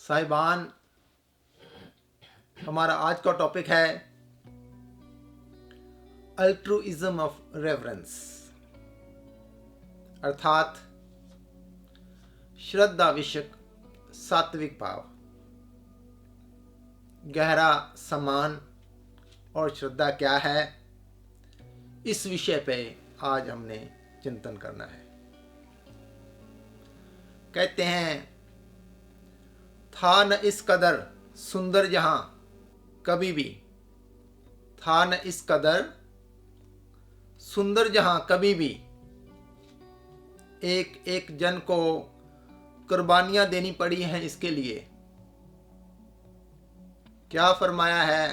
साहिबान, हमारा आज का टॉपिक है अल्ट्रुइज्म ऑफ रेवरेंस, अर्थात श्रद्धा विषयक सात्विक भाव। गहरा सम्मान और श्रद्धा क्या है, इस विषय पे आज हमने चिंतन करना है। कहते हैं, था न इस कदर सुंदर जहां कभी भी, था न इस कदर सुंदर जहां कभी भी, एक एक जन को कुर्बानियां देनी पड़ी हैं इसके लिए। क्या फरमाया है?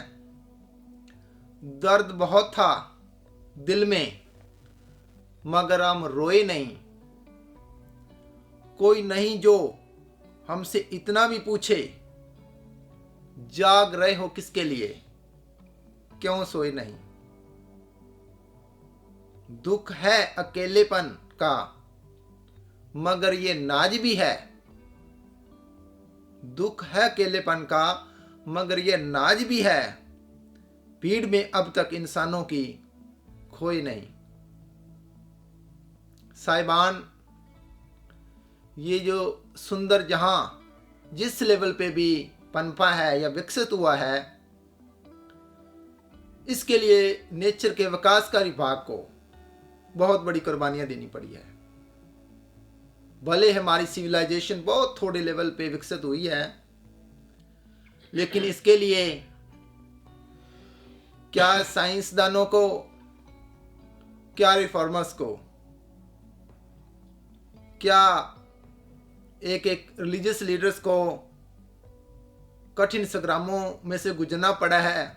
दर्द बहुत था दिल में मगर हम रोए नहीं। कोई नहीं जो हमसे इतना भी पूछे, जाग रहे हो किसके लिए, क्यों सोए नहीं। दुख है अकेलेपन का मगर ये नाज भी है। दुख है अकेलेपन का मगर ये नाज भी है। भीड़ में अब तक इंसानों की खोई नहीं। साहिबान, ये जो सुंदर जहां जिस लेवल पे भी पनपा है या विकसित हुआ है, इसके लिए नेचर के विकासकारी भाग को बहुत बड़ी कुर्बानियां देनी पड़ी है। भले हमारी सिविलाइजेशन बहुत थोड़े लेवल पे विकसित हुई है, लेकिन इसके लिए क्या साइंसदानों को, क्या रिफॉर्मर्स को, क्या एक एक रिलीजियस लीडर्स को कठिन संग्रामों में से गुजरना पड़ा है,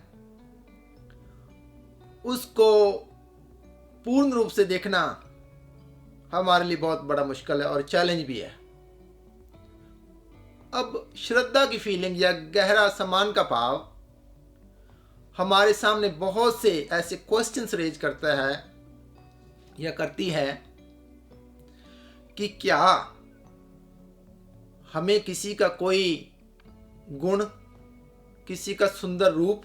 उसको पूर्ण रूप से देखना हमारे लिए बहुत बड़ा मुश्किल है और चैलेंज भी है। अब श्रद्धा की फीलिंग या गहरा सम्मान का भाव हमारे सामने बहुत से ऐसे क्वेश्चंस रेज करता है या करती है कि क्या हमें किसी का कोई गुण, किसी का सुंदर रूप,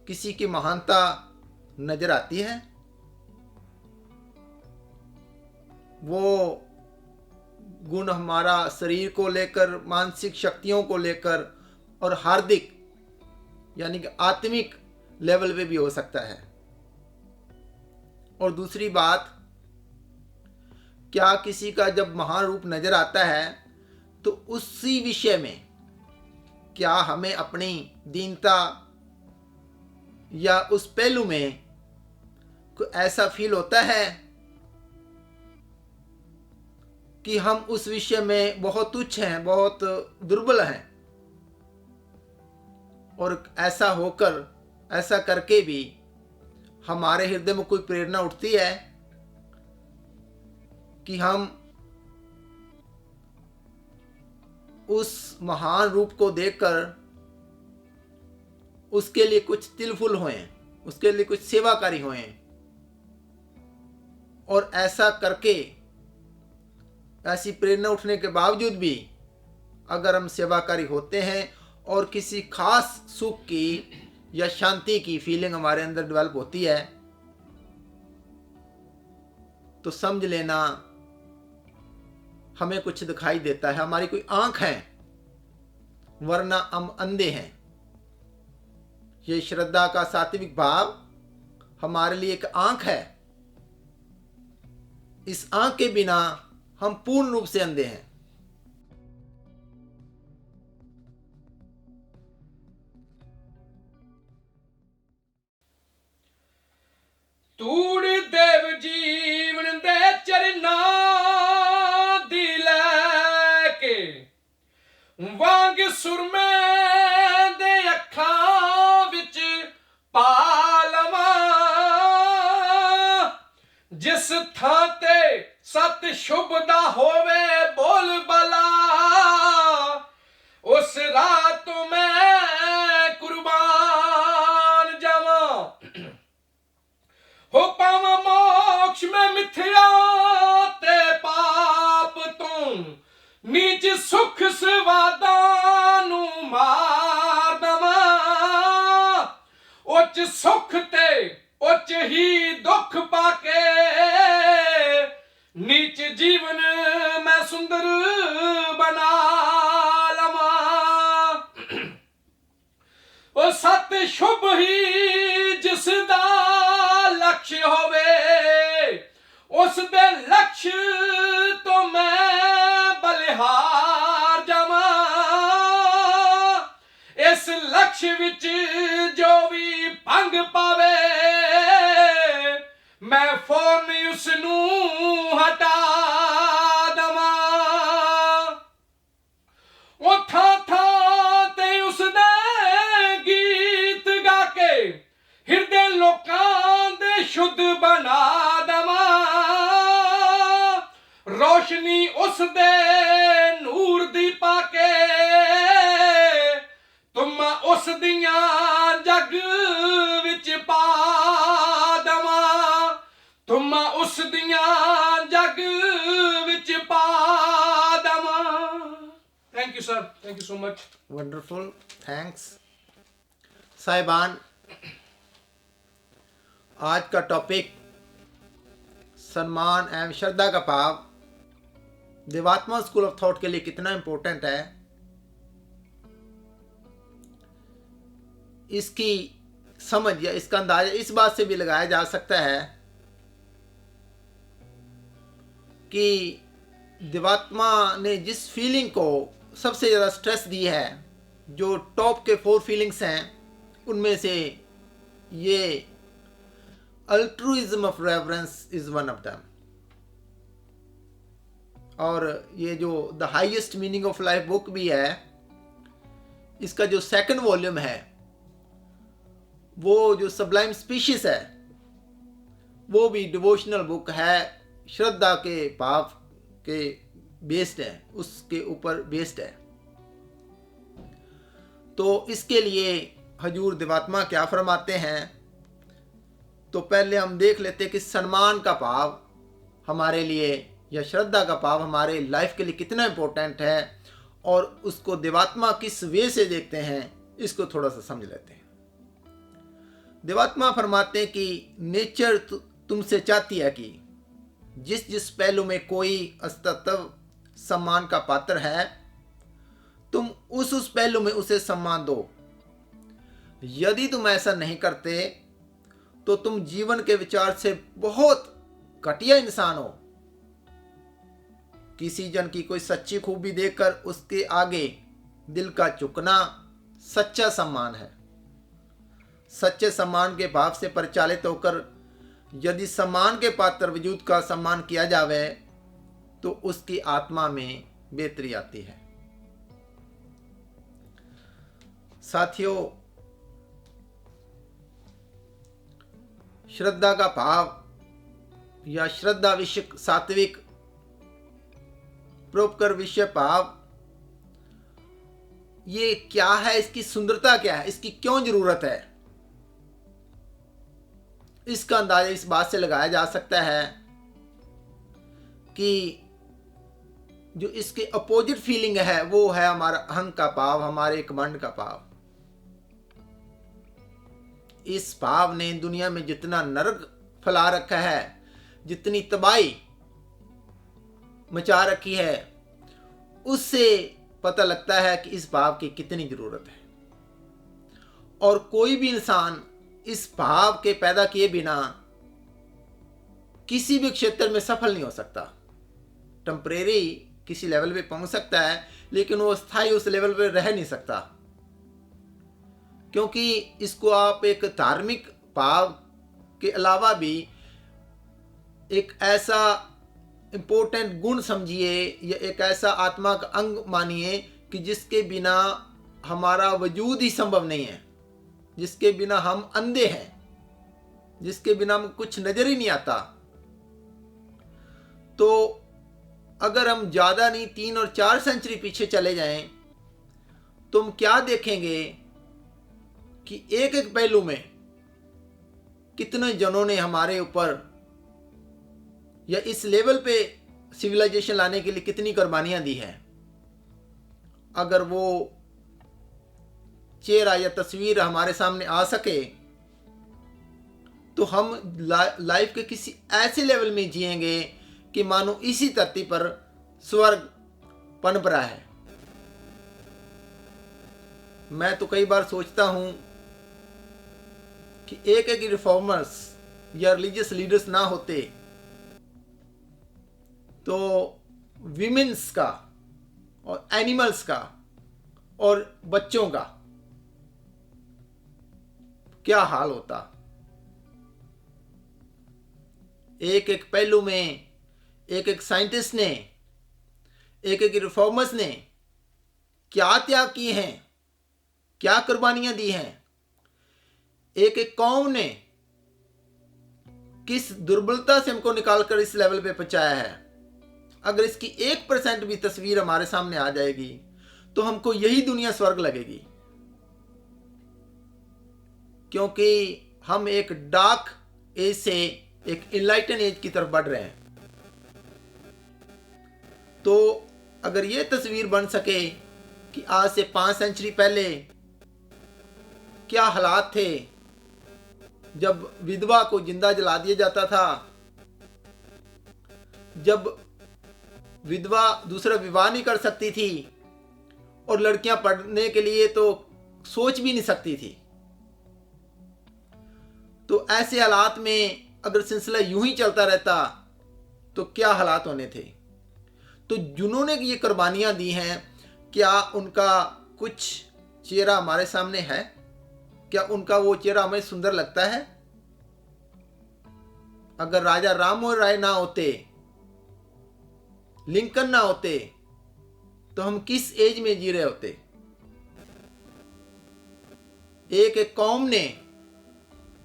किसी की महानता नजर आती है? वो गुण हमारा शरीर को लेकर, मानसिक शक्तियों को लेकर और हार्दिक यानी कि आत्मिक लेवल पे भी हो सकता है। और दूसरी बात, क्या किसी का जब महान रूप नजर आता है तो उसी विषय में क्या हमें अपनी दीनता या उस पहलू में कोई ऐसा फील होता है कि हम उस विषय में बहुत तुच्छ हैं, बहुत दुर्बल हैं, और ऐसा होकर, ऐसा करके भी हमारे हृदय में कोई प्रेरणा उठती है कि हम उस महान रूप को देखकर उसके लिए कुछ तिलफुल होएं, उसके लिए कुछ सेवाकारी होएं, और ऐसा करके, ऐसी प्रेरणा उठने के बावजूद भी अगर हम सेवाकारी होते हैं और किसी खास सुख की या शांति की फीलिंग हमारे अंदर डेवलप होती है, तो समझ लेना हमें कुछ दिखाई देता है, हमारी कोई आंख है, वरना हम अंधे हैं। ये श्रद्धा का सात्विक भाव हमारे लिए एक आंख है। इस आंख के बिना हम पूर्ण रूप से अंधे हैं। तूड़ देव जीवन दे चरना दी लैके वांग सुरमे दे अखां विच पा लवां। जिस थां ते सत शुभ दा होवे बोल बला, उस रात मैं कुर्बान जावां। हो पावां मोक्ष में मिथ्या ते पाप तू नीच सुख सवादा। सच सुख ते उच्च ही दुख पाके नीच जीवन मैं सुंदर बना लवा ओ सत शुभ ही जिस दा लक्ष्य होवे उस दे लक्ष्य तो मैं बलिहार जावा इस लक्ष्य विच जो भी भंग पावे मैं फौरन उसनू हटा दवा ओ था ते उसदे गीत गा के हिरदे लोकां दे शुद्ध बना दवा रोशनी उसदे नूर दी पाके तुम उस दियां जग विच पा दवा तुम उस दियां जग विच पा दवा thank you sir thank you so much wonderful, thanks साहिबान। आज का टॉपिक सम्मान एवं श्रद्धा का भाव देवात्मा स्कूल ऑफ थॉट के लिए कितना इंपॉर्टेंट है, इसकी समझ या इसका अंदाजा इस बात से भी लगाया जा सकता है कि देवात्मा ने जिस फीलिंग को सबसे ज़्यादा स्ट्रेस दी है, जो टॉप के 4 फीलिंग्स हैं, उनमें से ये altruism of reverence is one of them. और ये जो the highest meaning of life book भी है, इसका जो 2nd वॉल्यूम है, वो जो सबलाइम स्पीशीज है, वो भी डिवोशनल बुक है, श्रद्धा के भाव के बेस्ड है, उसके ऊपर बेस्ड है। तो इसके लिए हजूर देवात्मा क्या फरमाते हैं, तो पहले हम देख लेते हैं कि सम्मान का भाव हमारे लिए या श्रद्धा का भाव हमारे लाइफ के लिए कितना इम्पोर्टेंट है और उसको देवात्मा किस वे से देखते हैं, इसको थोड़ा सा समझ लेते हैं। देवात्मा फरमाते हैं कि नेचर तुमसे चाहती है कि जिस जिस पहलू में कोई अस्तित्व सम्मान का पात्र है, तुम उस पहलू में उसे सम्मान दो। यदि तुम ऐसा नहीं करते तो तुम जीवन के विचार से बहुत घटिया इंसान हो। किसी जन की कोई सच्ची खूबी देखकर उसके आगे दिल का झुकना सच्चा सम्मान है। सच्चे सम्मान के भाव से परिचालित होकर यदि सम्मान के पात्र वजूद का सम्मान किया जावे तो उसकी आत्मा में बेहतरी आती है। साथियों, श्रद्धा का भाव या श्रद्धा विषय सात्विक प्रोपकर विषय भाव, ये क्या है, इसकी सुंदरता क्या है, इसकी क्यों जरूरत है, इसका अंदाजा इस बात से लगाया जा सकता है कि जो इसके अपोजिट फीलिंग है वो है हमारा अहंग का भाव, हमारे घमंड का भाव। इस भाव ने दुनिया में जितना नरक फैला रखा है, जितनी तबाही मचा रखी है, उससे पता लगता है कि इस भाव की कितनी जरूरत है। और कोई भी इंसान इस भाव के पैदा किए बिना किसी भी क्षेत्र में सफल नहीं हो सकता। टेम्परेरी किसी लेवल पे पहुंच सकता है, लेकिन वो स्थायी उस लेवल पे रह नहीं सकता, क्योंकि इसको आप एक धार्मिक भाव के अलावा भी एक ऐसा इम्पोर्टेंट गुण समझिए या एक ऐसा आत्मा का अंग मानिए कि जिसके बिना हमारा वजूद ही संभव नहीं है, जिसके बिना हम अंधे हैं, जिसके बिना हम कुछ नजर ही नहीं आता। तो अगर हम ज़्यादा नहीं 3 और 4 सेंचुरी पीछे चले जाएं तो हम क्या देखेंगे कि एक एक पहलू में कितने जनों ने हमारे ऊपर या इस लेवल पे सिविलाइजेशन लाने के लिए कितनी कुर्बानियां दी हैं। अगर वो चेहरा या तस्वीर हमारे सामने आ सके तो हम लाइफ के किसी ऐसे लेवल में जिएंगे कि मानो इसी धरती पर स्वर्ग पनप रहा है। मैं तो कई बार सोचता हूं कि एक एक रिफॉर्मर्स या रिलीजियस लीडर्स ना होते तो विमेन्स का और एनिमल्स का और बच्चों का क्या हाल होता। एक एक पहलू में एक एक साइंटिस्ट ने, एक एक रिफॉर्मर्स ने क्या त्याग किए हैं, क्या कुर्बानियां दी हैं। एक एक कौम ने किस दुर्बलता से हमको निकालकर इस लेवल पे पहुंचाया है। अगर इसकी 1% भी तस्वीर हमारे सामने आ जाएगी तो हमको यही दुनिया स्वर्ग लगेगी, क्योंकि हम एक डार्क एज से एक इनलाइटन एज की तरफ बढ़ रहे हैं। तो अगर ये तस्वीर बन सके कि आज से 5 सेंचुरी पहले क्या हालात थे, जब विधवा को जिंदा जला दिया जाता था, जब विधवा दूसरा विवाह नहीं कर सकती थी और लड़कियां पढ़ने के लिए तो सोच भी नहीं सकती थी, तो ऐसे हालात में अगर सिलसिला यूं ही चलता रहता तो क्या हालात होने थे। तो जिन्होंने ये कुर्बानियां दी हैं, क्या उनका कुछ चेहरा हमारे सामने है? क्या उनका वो चेहरा हमें सुंदर लगता है? अगर राजा राममोहन राय ना होते, लिंकन ना होते, तो हम किस एज में जी रहे होते। एक एक कौम ने,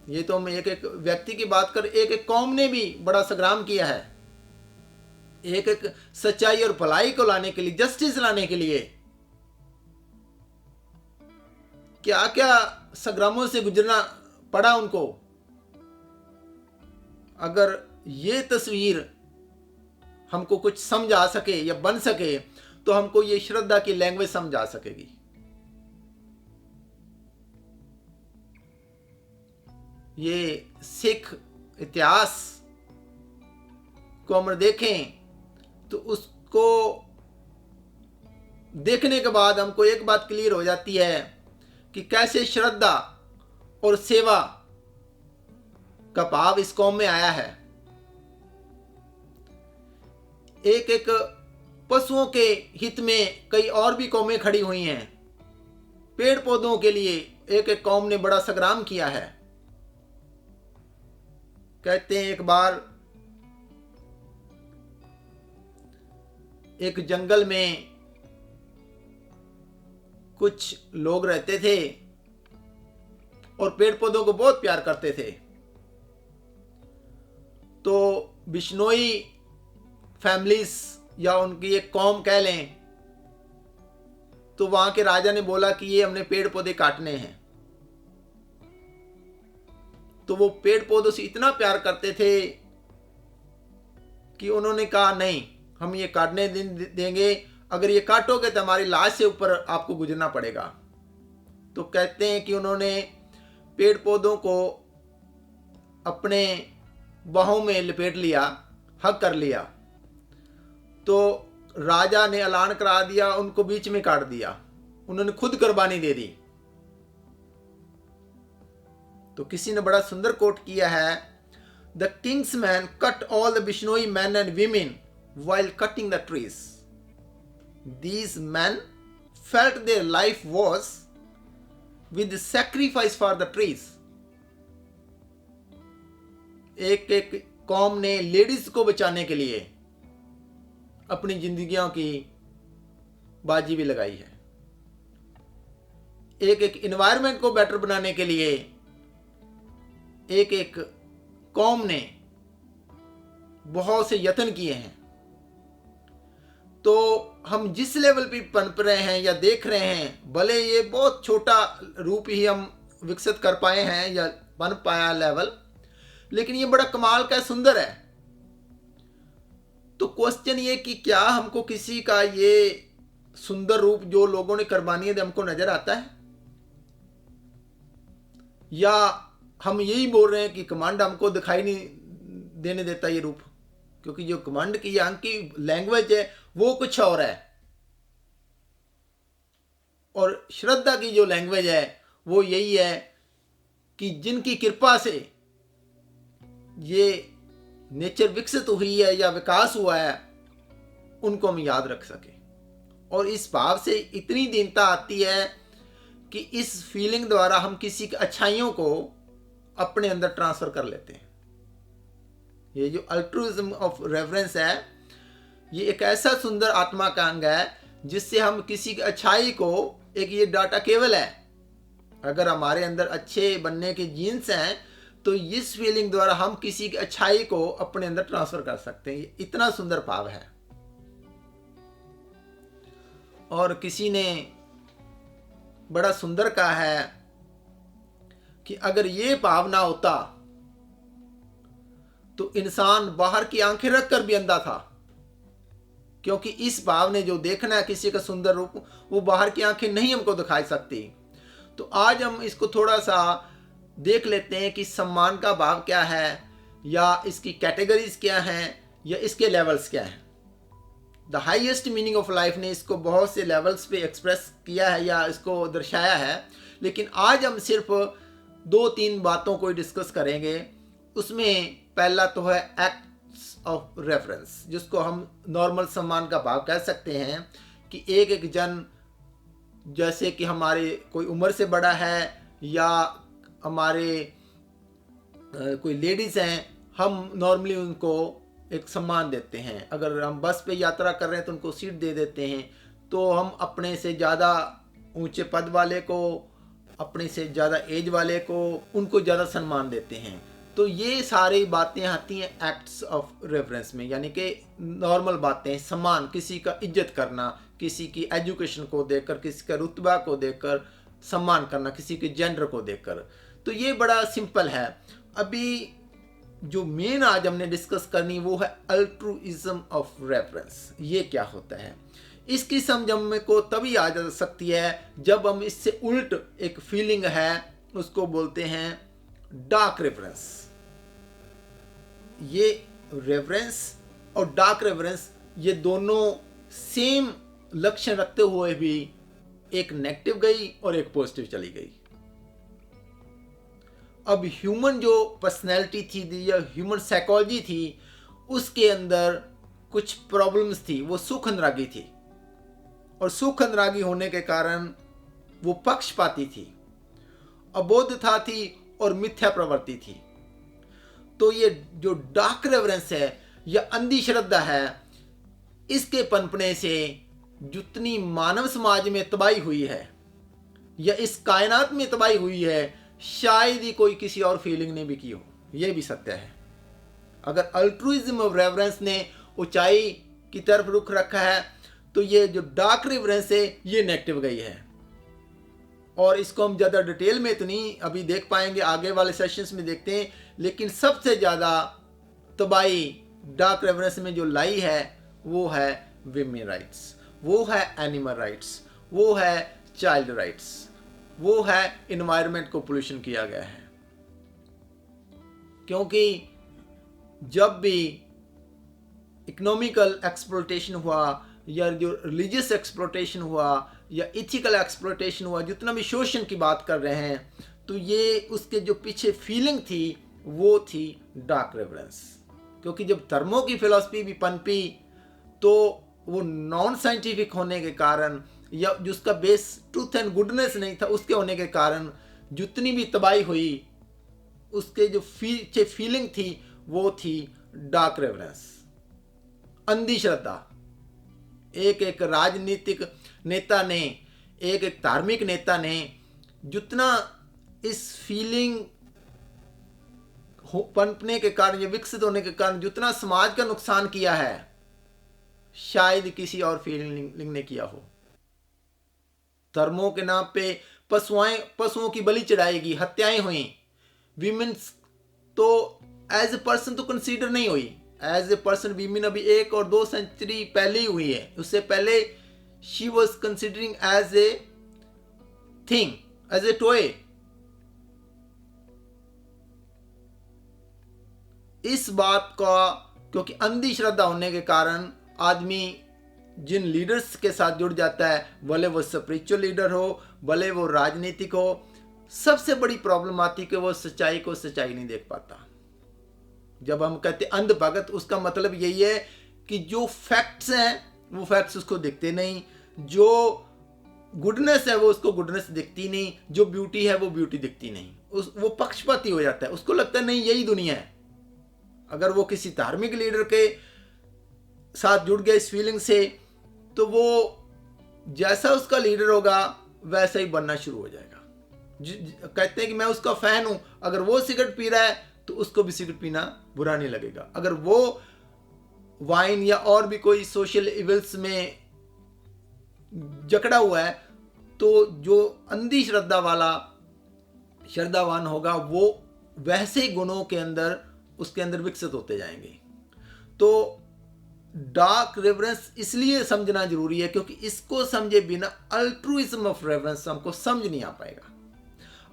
ये तो हम एक एक व्यक्ति की बात कर, एक एक कौम ने भी बड़ा संग्राम किया है, एक एक सच्चाई और भलाई को लाने के लिए, जस्टिस लाने के लिए क्या क्या संग्रामों से गुजरना पड़ा उनको। अगर ये तस्वीर हमको कुछ समझ आ सके या बन सके तो हमको ये श्रद्धा की लैंग्वेज समझ आ सकेगी। ये सिख इतिहास को हम देखें तो उसको देखने के बाद हमको एक बात क्लियर हो जाती है कि कैसे श्रद्धा और सेवा का भाव इस कौम में आया है। एक एक पशुओं के हित में कई और भी कौमें खड़ी हुई हैं। पेड़ पौधों के लिए एक एक कौम ने बड़ा संग्राम किया है। कहते हैं एक बार एक जंगल में कुछ लोग रहते थे और पेड़ पौधों को बहुत प्यार करते थे। तो बिश्नोई फैमिलीज या उनकी एक कौम कह लें, तो वहां के राजा ने बोला कि ये हमने पेड़ पौधे काटने हैं। तो वो पेड़ पौधों से इतना प्यार करते थे कि उन्होंने कहा नहीं, हम ये काटने देंगे, अगर ये काटोगे तो हमारी लाश से ऊपर आपको गुजरना पड़ेगा। तो कहते हैं कि उन्होंने पेड़ पौधों को अपने बाहों में लपेट लिया, हक कर लिया। तो राजा ने ऐलान करा दिया, उनको बीच में काट दिया, उन्होंने खुद कुर्बानी दे दी। तो किसी ने बड़ा सुंदर कोट किया है, the Kings man cut all the Bishnoi man and women while cutting the trees. These men felt their life was with the sacrifice for the trees. एक एक कौम ने लेडीज को बचाने के लिए अपनी जिंदगियों की बाजी भी लगाई है। एक एक इन्वायरमेंट को बेटर बनाने के लिए एक एक कौम ने बहुत से यत्न किए हैं। तो हम जिस लेवल पे पनप रहे हैं या देख रहे हैं, भले ये बहुत छोटा रूप ही हम विकसित कर पाए हैं या बन पाया लेवल, लेकिन ये बड़ा कमाल का सुंदर है। तो क्वेश्चन ये कि क्या हमको किसी का ये सुंदर रूप जो लोगों ने कुर्बानियां दी हमको नजर आता है, या हम यही बोल रहे हैं कि कमांड हमको दिखाई नहीं देने देता ये रूप, क्योंकि जो कमांड की यहाँ की लैंग्वेज है वो कुछ और है, और श्रद्धा की जो लैंग्वेज है वो यही है कि जिनकी कृपा से ये नेचर विकसित हुई है या विकास हुआ है उनको हम याद रख सके। और इस भाव से इतनी दीनता आती है कि इस फीलिंग द्वारा हम किसी की अच्छाइयों को अपने अंदर ट्रांसफर कर लेते हैं। ये जो अल्ट्रुइज्म ऑफ रेफरेंस है ये एक ऐसा सुंदर आत्मा का अंग है जिससे हम किसी की अच्छाई को, एक ये डाटा केवल है, अगर हमारे अंदर अच्छे बनने के जीन्स हैं तो इस फीलिंग द्वारा हम किसी की अच्छाई को अपने अंदर ट्रांसफर कर सकते हैं। ये इतना सुंदर भाव है। और किसी ने बड़ा सुंदर कहा है कि अगर ये भाव ना होता तो इंसान बाहर की आंखें रखकर भी अंधा था, क्योंकि इस भाव ने जो देखना है किसी का सुंदर रूप वो बाहर की आंखें नहीं हमको दिखाई सकती। तो आज हम इसको थोड़ा सा देख लेते हैं कि सम्मान का भाव क्या है, या इसकी कैटेगरीज क्या हैं, या इसके लेवल्स क्या हैं। The highest meaning of life ने इसको बहुत से लेवल्स पे एक्सप्रेस किया है या इसको दर्शाया है, लेकिन आज हम सिर्फ 2-3 बातों को डिस्कस करेंगे। उसमें पहला तो है एक्ट्स ऑफ रेफरेंस, जिसको हम नॉर्मल सम्मान का भाव कह सकते हैं कि एक जन, जैसे कि हमारे कोई उम्र से बड़ा है या हमारे कोई लेडीज़ हैं, हम नॉर्मली उनको एक सम्मान देते हैं। अगर हम बस पे यात्रा कर रहे हैं तो उनको सीट दे देते हैं। तो हम अपने से ज़्यादा ऊंचे पद वाले को, अपने से ज़्यादा एज वाले को, उनको ज़्यादा सम्मान देते हैं। तो ये सारी बातें आती हैं एक्ट्स ऑफ रेफरेंस में, यानी कि नॉर्मल बातें, सम्मान, किसी का इज्जत करना, किसी की एजुकेशन को देखकर, किसी का रुतबा को देखकर सम्मान करना, किसी के जेंडर को देखकर। तो ये बड़ा सिंपल है। अभी जो मेन आज हमने डिस्कस करनी वो है अल्ट्रुइज्म ऑफ रेफरेंस। ये क्या होता है, इसकी समझ हमको तभी आ जा सकती है जब हम इससे उल्ट एक फीलिंग है उसको बोलते हैं डार्क रेफरेंस। ये रेफरेंस और डार्क रेफरेंस ये दोनों सेम लक्षण रखते हुए भी एक नेगेटिव गई और एक पॉजिटिव चली गई। अब ह्यूमन जो पर्सनैलिटी थी या ह्यूमन साइकोलॉजी थी उसके अंदर कुछ प्रॉब्लम्स थी। वो सुख अनुरागी थी, और सुख अनुरागी होने के कारण वो पक्षपाती थी, अबोधता थी और मिथ्या प्रवृत्ति थी। तो ये जो डार्क रेफरेंस है या अंधी श्रद्धा है, इसके पनपने से जितनी मानव समाज में तबाही हुई है या इस कायनात में तबाही हुई है, शायद ही कोई किसी और फीलिंग ने भी की हो। यह भी सत्य है। अगर अल्ट्रुइज्म ऑफ रेफरेंस ने ऊंचाई की तरफ रुख रखा है तो ये जो डार्क रेफरेंस है ये नेगेटिव गई है। और इसको हम ज़्यादा डिटेल में तो नहीं अभी देख पाएंगे, आगे वाले सेशंस में देखते हैं। लेकिन सबसे ज़्यादा तबाही डार्क रेफरेंस में जो लाई है वो है विमेन राइट्स, वो है एनिमल राइट्स, वो है चाइल्ड राइट्स, वो है इन्वायरमेंट को पोल्यूशन किया गया है। क्योंकि जब भी इकोनॉमिकल एक्सप्लोटेशन हुआ या जो रिलीजियस एक्सप्लोटेशन हुआ या इथिकल एक्सप्लोटेशन हुआ, जितना भी शोषण की बात कर रहे हैं, तो ये उसके जो पीछे फीलिंग थी वो थी डार्क रेफरेंस। क्योंकि जब धर्मों की फिलॉसफी भी पनपी तो वो नॉन साइंटिफिक होने के कारण या जिसका बेस ट्रूथ एंड गुडनेस नहीं था उसके होने के कारण जितनी भी तबाही हुई उसके जो पीछे फीलिंग थी वो थी डार्क रेफरेंस, अंधी श्रद्धा। एक राजनीतिक नेता ने, एक धार्मिक नेता ने जितना इस फीलिंग पनपने के कारण या विकसित होने के कारण जितना समाज का नुकसान किया है, शायद किसी और फीलिंग ने किया हो। धर्मों के नाम पे पशुओं की बलि चढ़ाएगी, हत्याएं हुई। विमेन्स तो एज ए पर्सन तो कंसीडर नहीं हुई। एज ए पर्सन वीमेन अभी 1 और 2 सेंचुरी पहले ही हुई है। उससे पहले she was considering as a thing, as a toy. इस बात का, क्योंकि अंधी श्रद्धा होने के कारण आदमी जिन लीडर्स के साथ जुड़ जाता है, भले वो स्पिरिचुअल लीडर हो, भले वो राजनीतिक हो, सबसे बड़ी प्रॉब्लम आती है कि वो सच्चाई को सच्चाई नहीं देख पाता। जब हम कहते अंध भगत, उसका मतलब यही है कि जो फैक्ट्स हैं वो फैक्ट्स उसको दिखते नहीं, जो गुडनेस है वो उसको गुडनेस दिखती नहीं, जो ब्यूटी है वो ब्यूटी दिखती नहीं। वो पक्षपाती हो जाता है, उसको लगता है नहीं यही दुनिया है। अगर वो किसी धार्मिक लीडर के साथ जुड़ गया इस फीलिंग से, तो वो जैसा उसका लीडर होगा वैसा ही बनना शुरू हो जाएगा। कहते हैं कि मैं उसका फैन हूं, अगर वो सिगरेट पी रहा है तो उसको भी सिगरेट पीना बुरा नहीं लगेगा। अगर वो वाइन या और भी कोई सोशल इवल्स में जकड़ा हुआ है, तो जो अंधी श्रद्धा वाला श्रद्धावान होगा वो वैसे गुणों के अंदर उसके अंदर विकसित होते जाएंगे। तो डार्क रेवरेंस इसलिए समझना जरूरी है क्योंकि इसको समझे बिना अल्ट्रुइज्म ऑफ रेवरेंस हमको समझ नहीं आ पाएगा।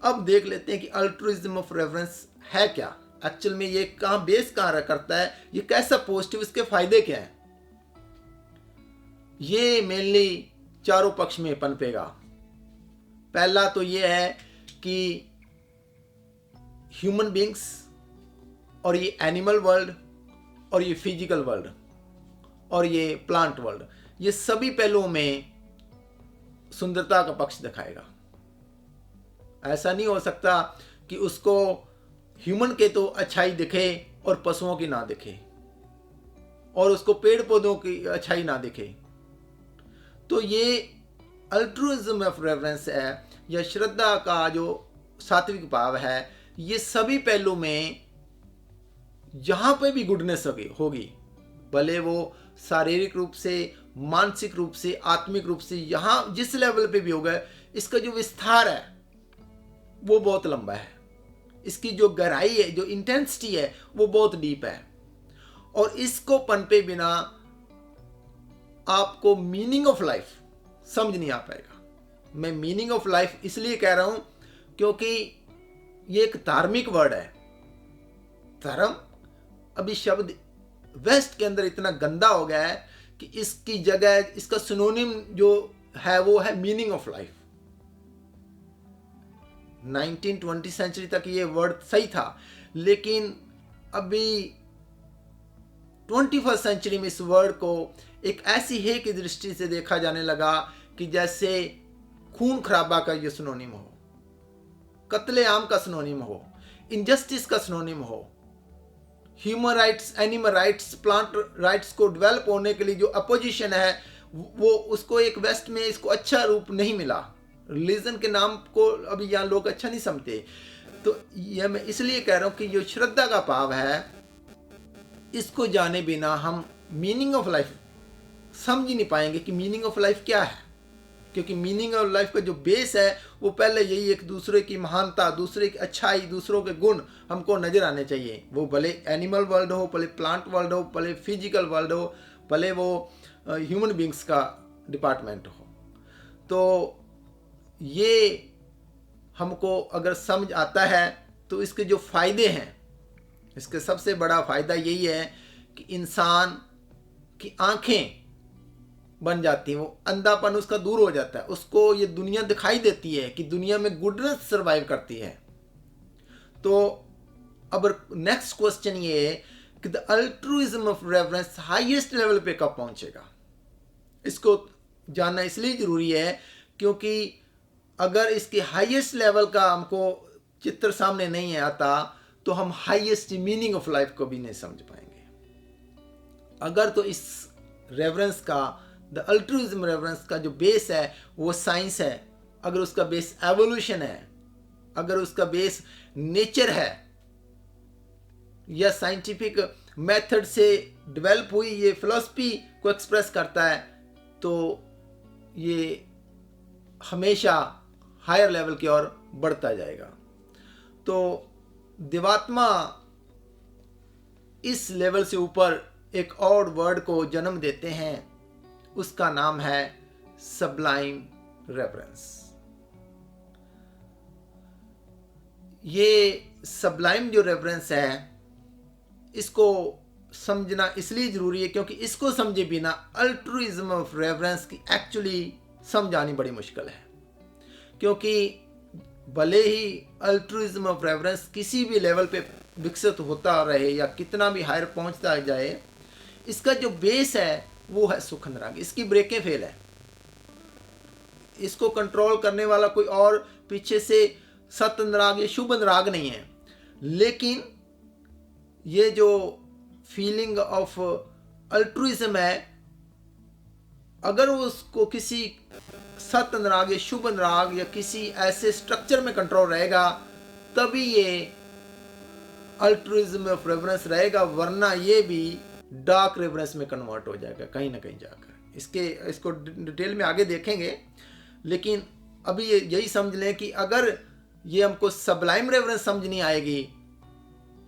अब देख लेते हैं कि अल्ट्रुइज्म ऑफ रेवरेंस है क्या, एक्चुअल में ये कहां बेस कहां करता है, ये कैसा पॉजिटिव, इसके फायदे क्या हैं। ये मेनली चारों पक्ष में पनपेगा। पहला तो ये है कि ह्यूमन बीइंग्स और ये एनिमल वर्ल्ड और ये फिजिकल वर्ल्ड और ये प्लांट वर्ल्ड, ये सभी पहलुओं में सुंदरता का पक्ष दिखाएगा। ऐसा नहीं हो सकता कि उसको ह्यूमन के तो अच्छाई दिखे और पशुओं की ना दिखे, और उसको पेड़ पौधों की अच्छाई ना दिखे। तो ये अल्ट्रुइज्म ऑफ रेवरेंस है, या श्रद्धा का जो सात्विक भाव है, ये सभी पहलू में जहां पे भी गुडनेस होगी, भले वो शारीरिक रूप से, मानसिक रूप से, आत्मिक रूप से, यहां जिस लेवल पे भी होगा, इसका जो विस्तार है वो बहुत लंबा है, इसकी जो गहराई है, जो इंटेंसिटी है वो बहुत डीप है। और इसको पनपे बिना आपको मीनिंग ऑफ लाइफ समझ नहीं आ पाएगा। मैं मीनिंग ऑफ लाइफ इसलिए कह रहा हूं क्योंकि ये एक धार्मिक वर्ड है। धर्म अभी शब्द वेस्ट के अंदर इतना गंदा हो गया है कि इसकी जगह इसका सिनोनिम जो है वो है मीनिंग ऑफ लाइफ। 1920 सेंचुरी तक ये वर्ड सही था, लेकिन अभी 21st सेंचुरी में इस वर्ड को एक ऐसी है की दृष्टि से देखा जाने लगा कि जैसे खून खराबा का ये सिनोनिम हो, कत्ले आम का सिनोनिम हो, इनजस्टिस का सिनोनिम हो। Human rights, animal rights, plant rights को डेवलप होने के लिए जो अपोजिशन है वो उसको एक वेस्ट में इसको अच्छा रूप नहीं मिला। रिलीजन के नाम को अभी यहाँ लोग अच्छा नहीं समझते। तो यह मैं इसलिए कह रहा हूँ कि जो श्रद्धा का भाव है, इसको जाने बिना हम मीनिंग ऑफ लाइफ समझ ही नहीं पाएंगे कि मीनिंग ऑफ लाइफ क्या है। क्योंकि मीनिंग ऑफ लाइफ का जो बेस है वो पहले यही, एक दूसरे की महानता, दूसरे की अच्छाई, दूसरों के गुण हमको नजर आने चाहिए। वो भले एनिमल वर्ल्ड हो, भले प्लांट वर्ल्ड हो, भले फिजिकल वर्ल्ड हो, भले वो ह्यूमन बींग्स का डिपार्टमेंट हो। तो ये हमको अगर समझ आता है तो इसके जो फायदे हैं, इसके सबसे बड़ा फायदा यही है कि इंसान की आंखें बन जाती हैं, वो अंधापन उसका दूर हो जाता है, उसको ये दुनिया दिखाई देती है कि दुनिया में गुडनेस सर्वाइव करती है। तो अब नेक्स्ट क्वेश्चन ये है कि the altruism of reverence highest level पे कब पहुंचेगा। इसको जानना इसलिए जरूरी है क्योंकि अगर इसके हाईएस्ट लेवल का हमको चित्र सामने नहीं आता तो हम हाईएस्ट मीनिंग ऑफ लाइफ को भी नहीं समझ पाएंगे। अगर तो इस रेवरेंस का, द अल्ट्रुइज्म रेवरेंस का जो बेस है वो साइंस है, अगर उसका बेस एवोल्यूशन है, अगर उसका बेस नेचर है या साइंटिफिक मेथड से डेवलप हुई ये फिलॉसफी को एक्सप्रेस करता है, तो ये हमेशा हायर लेवल की ओर बढ़ता जाएगा। तो दिवात्मा इस लेवल से ऊपर एक और वर्ड को जन्म देते हैं, उसका नाम है सबलाइम रेवरेंस। ये सबलाइम जो रेवरेंस है, इसको समझना इसलिए ज़रूरी है क्योंकि इसको समझे बिना अल्ट्रुइज्म ऑफ रेवरेंस की एक्चुअली समझानी बड़ी मुश्किल है। क्योंकि भले ही अल्ट्रुइज्म ऑफ रेवरेंस किसी भी लेवल पे विकसित होता रहे या कितना भी हायर पहुंचता जाए, इसका जो बेस है वो है सुख अनुराग। इसकी ब्रेकें फेल है। इसको कंट्रोल करने वाला कोई और पीछे से सत अनुराग या शुभ अनुराग नहीं है। लेकिन ये जो फीलिंग ऑफ अल्ट्रुइज्म है, अगर उसको किसी सत अनुराग या शुभ अनुराग या किसी ऐसे स्ट्रक्चर में कंट्रोल रहेगा तभी ये अल्ट्रुइज्म ऑफ रेवरेंस रहेगा, वरना ये भी डार्क रेवरेंस में कन्वर्ट हो जाएगा कहीं ना कहीं जाकर। इसको डिटेल में आगे देखेंगे, लेकिन अभी यही समझ लें कि अगर ये हमको सबलाइम रेवरेंस समझ नहीं आएगी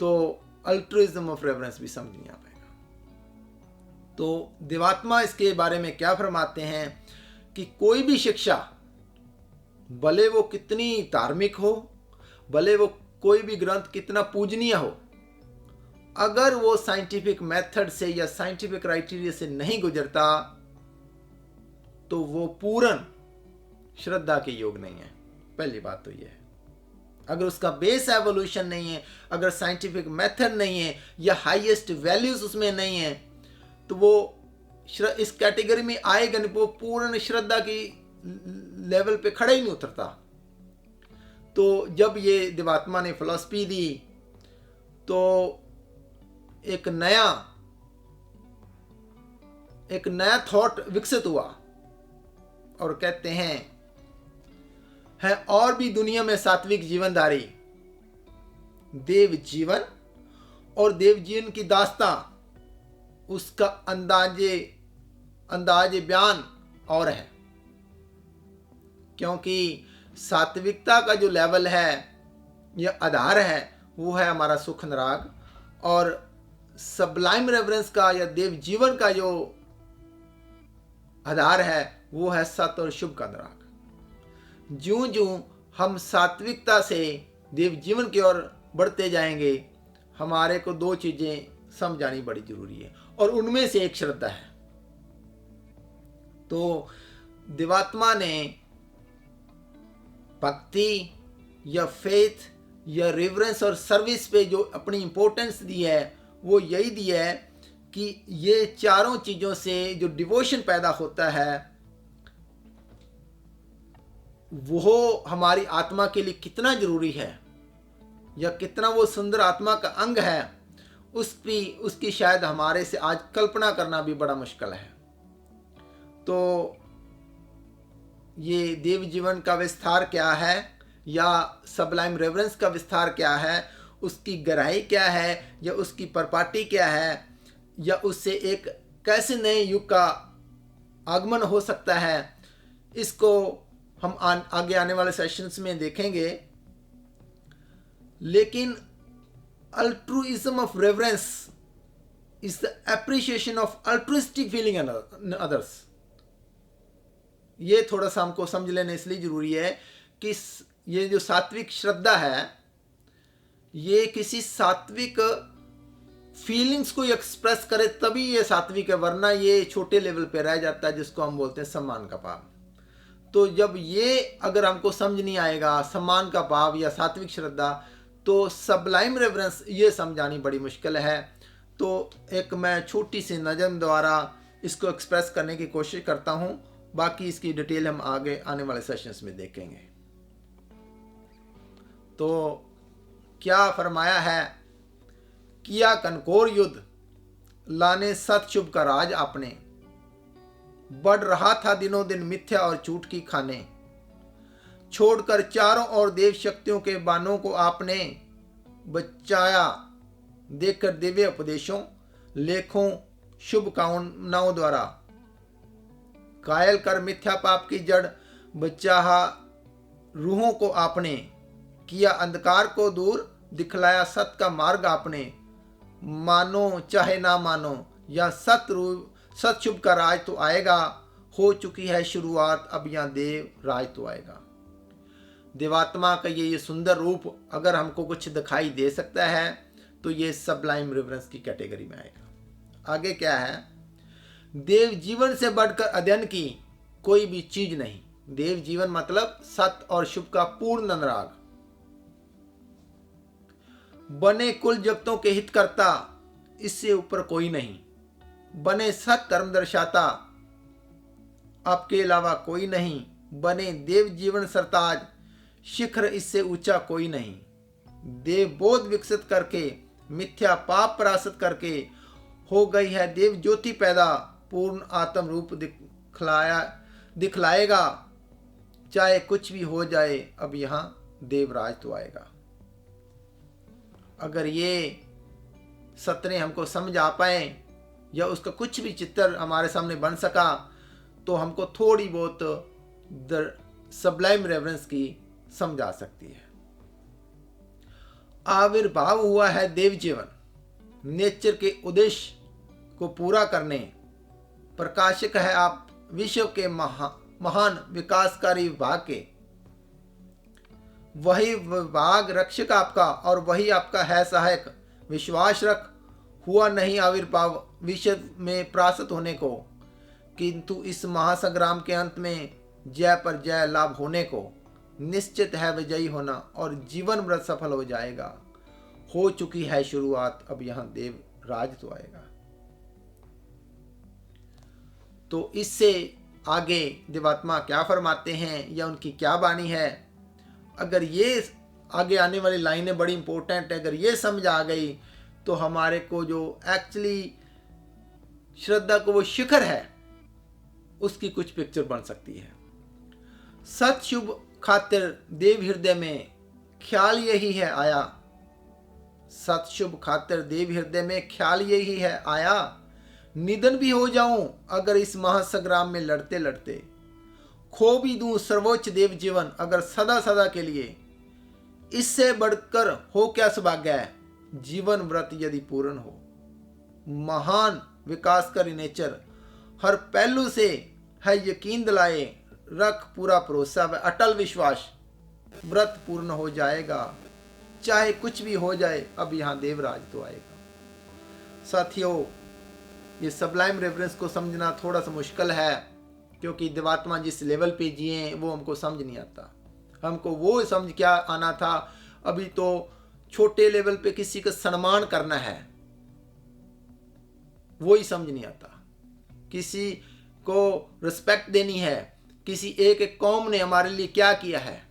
तो अल्ट्रुइज्म ऑफ रेवरेंस भी समझ नहीं आ पाएगा। तो दिवात्मा इसके बारे में क्या फरमाते हैं कि कोई भी शिक्षा, भले वो कितनी धार्मिक हो, भले वो कोई भी ग्रंथ कितना पूजनीय हो, अगर वो साइंटिफिक मेथड से या साइंटिफिक क्राइटेरिया से नहीं गुजरता तो वो पूर्ण श्रद्धा के योग नहीं है। पहली बात तो ये है। अगर उसका बेस एवोल्यूशन नहीं है, अगर साइंटिफिक मेथड नहीं है या हाईएस्ट वैल्यूज उसमें नहीं है, तो वो इस कैटेगरी में आएगा नहीं, वो पूर्ण श्रद्धा की लेवल पे खड़ा ही नहीं उतरता। तो जब ये दिवात्मा ने फिलॉसफी दी तो एक नया थॉट विकसित हुआ और कहते हैं और भी दुनिया में सात्विक जीवनधारी देव जीवन और देव जीवन की दास्तां, उसका अंदाजे बयान और है। क्योंकि सात्विकता का जो लेवल है या आधार है वो है हमारा सुख अनुराग, और सबलाइम रेवरेंस का या देव जीवन का जो आधार है वो है सत और शुभ का अनुराग। ज्यों ज्यों हम सात्विकता से देव जीवन की ओर बढ़ते जाएंगे, हमारे को दो चीजें समझानी बड़ी जरूरी है और उनमें से एक श्रद्धा है। तो दिवात्मा ने भक्ति या फेथ या रिवरेंस और सर्विस पे जो अपनी इंपॉर्टेंस दी है वो यही दी है कि ये चारों चीजों से जो डिवोशन पैदा होता है वो हमारी आत्मा के लिए कितना जरूरी है या कितना वो सुंदर आत्मा का अंग है, उसकी शायद हमारे से आज कल्पना करना भी बड़ा मुश्किल है। तो ये देव जीवन का विस्तार क्या है या सबलाइम रेवरेंस का विस्तार क्या है, उसकी गहराई क्या है या उसकी परपाटी क्या है, या उससे एक कैसे नए युग का आगमन हो सकता है, इसको हम आगे आने वाले सेशंस में देखेंगे। लेकिन altruism of reverence is the appreciation of altruistic feeling in others. ये थोड़ा सा हमको समझ लेना इसलिए जरूरी है कि ये जो सात्विक श्रद्धा है ये किसी सात्विक फीलिंग्स को एक्सप्रेस करे तभी ये सात्विक है, वरना ये छोटे लेवल पे रह जाता है जिसको हम बोलते हैं सम्मान का भाव। तो जब ये अगर हमको समझ नहीं आएगा सम्मान का भाव या सात्विक श्रद्धा, तो सबलाइम रेवरेंस ये समझानी बड़ी मुश्किल है। तो एक मैं छोटी सी नज़म द्वारा इसको एक्सप्रेस करने की कोशिश करता हूँ, बाकी इसकी डिटेल हम आगे आने वाले सेशंस में देखेंगे। तो क्या फरमाया है, किया कनकोर युद्ध लाने सत शुभ का राज आपने, बढ़ रहा था दिनों दिन मिथ्या और झूठ की खाने, छोड़कर चारों ओर देव शक्तियों के बानों को आपने बचाया, देखकर दिव्य उपदेशों लेखों शुभ कामनाओं द्वारा, कायल कर मिथ्या पाप की जड़ बचाहा रूहों को आपने, किया अंधकार को दूर दिखलाया सत का मार्ग आपने, मानो चाहे ना मानो या सत शुभ का राज तो आएगा, हो चुकी है शुरुआत अब यहाँ देव राज तो आएगा। देवात्मा का ये सुंदर रूप अगर हमको कुछ दिखाई दे सकता है तो ये सबलाइम रेफरेंस की कैटेगरी में आएगा। आगे क्या है, देव जीवन से बढ़कर अध्ययन की कोई भी चीज नहीं। देव जीवन मतलब सत्य और शुभ का पूर्ण अनुराग। बने कुल जगतों के हित करता, इससे ऊपर कोई नहीं। बने सत धर्म दर्शाता, आपके अलावा कोई नहीं। बने देव जीवन सरताज, शिखर इससे ऊंचा कोई नहीं। देव बोध विकसित करके, मिथ्या पाप परास्त करके, हो गई है देव ज्योति पैदा। पूर्ण आत्म रूप दिखलाएगा, चाहे कुछ भी हो जाए, अब यहां देवराज तो आएगा। अगर ये सत्रें हमको समझ आ पाए या उसका कुछ भी चित्र हमारे सामने बन सका, तो हमको थोड़ी बहुत सबलाइम रेफरेंस की समझ आ सकती है। आविर्भाव हुआ है देव जीवन, नेचर के उद्देश्य को पूरा करने। प्रकाशक है आप विश्व के महान विकासकारी विभाग के। वही विभाग रक्षक आपका और वही आपका है सहायक। विश्वास रख, हुआ नहीं आविर्भाव विश्व में प्रासत होने को, किंतु इस महासंग्राम के अंत में जय पर जय लाभ होने को। निश्चित है विजयी होना और जीवन व्रत सफल हो जाएगा। हो चुकी है शुरुआत, अब यहां देव राज तो आएगा। तो इससे आगे देवात्मा क्या फरमाते हैं या उनकी क्या बानी है, अगर ये आगे आने वाली लाइनें बड़ी इंपॉर्टेंट है, अगर ये समझ आ गई तो हमारे को जो एक्चुअली श्रद्धा को वो शिखर है उसकी कुछ पिक्चर बन सकती है। सत शुभ खातिर देव हृदय में ख्याल यही है आया। सत शुभ खातिर देव हृदय में ख्याल यही है आया। निधन भी हो जाऊं अगर इस महासंग्राम में लड़ते लड़ते, खो भी दूं सर्वोच्च देव जीवन अगर सदा सदा के लिए। इससे बढ़कर हो क्या सौभाग्य है, जीवन व्रत यदि पूर्ण हो। महान विकासकारी नेचर हर पहलू से है यकीन दिलाए, रख पूरा भरोसा व अटल विश्वास, व्रत पूर्ण हो जाएगा चाहे कुछ भी हो जाए, अब यहां देवराज तो आएगा। साथियों, ये सबलाइम रेफरेंस को समझना थोड़ा सा मुश्किल है, क्योंकि देवात्मा जिस लेवल पे जिए हैं वो हमको समझ नहीं आता। हमको वो समझ क्या आना था, अभी तो छोटे लेवल पे किसी का सम्मान करना है वो ही समझ नहीं आता। किसी को रिस्पेक्ट देनी है, किसी एक कौम ने हमारे लिए क्या किया है,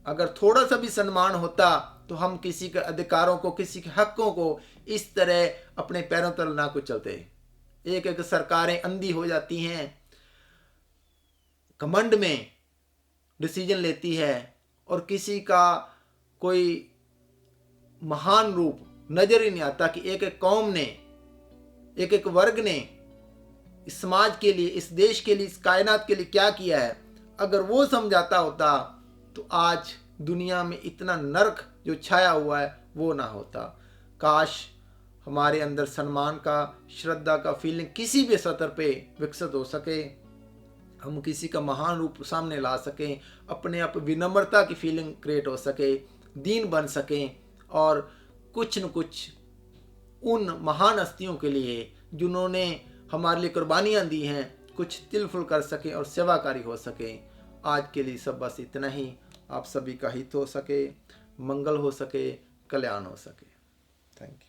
अगर थोड़ा सा भी सम्मान होता तो हम किसी के अधिकारों को, किसी के हकों को इस तरह अपने पैरों तले ना कुछ चलते। एक एक सरकारें अंधी हो जाती हैं, घमंड में डिसीजन लेती है और किसी का कोई महान रूप नजर ही नहीं आता कि एक एक कौम ने, एक एक वर्ग ने इस समाज के लिए, इस देश के लिए, इस कायनात के लिए क्या किया है। अगर वो समझाता होता तो आज दुनिया में इतना नरक जो छाया हुआ है वो ना होता। काश हमारे अंदर सम्मान का, श्रद्धा का फीलिंग किसी भी स्तर पे विकसित हो सके, हम किसी का महान रूप सामने ला सकें, अपने आप विनम्रता की फीलिंग क्रिएट हो सके, दीन बन सकें और कुछ न कुछ उन महान हस्तियों के लिए जिन्होंने हमारे लिए कुर्बानियाँ दी हैं कुछ तिलफुल कर सकें और सेवाकारी हो सकें। आज के लिए सब बस इतना ही। आप सभी का हित हो सके, मंगल हो सके, कल्याण हो सके। Thank you.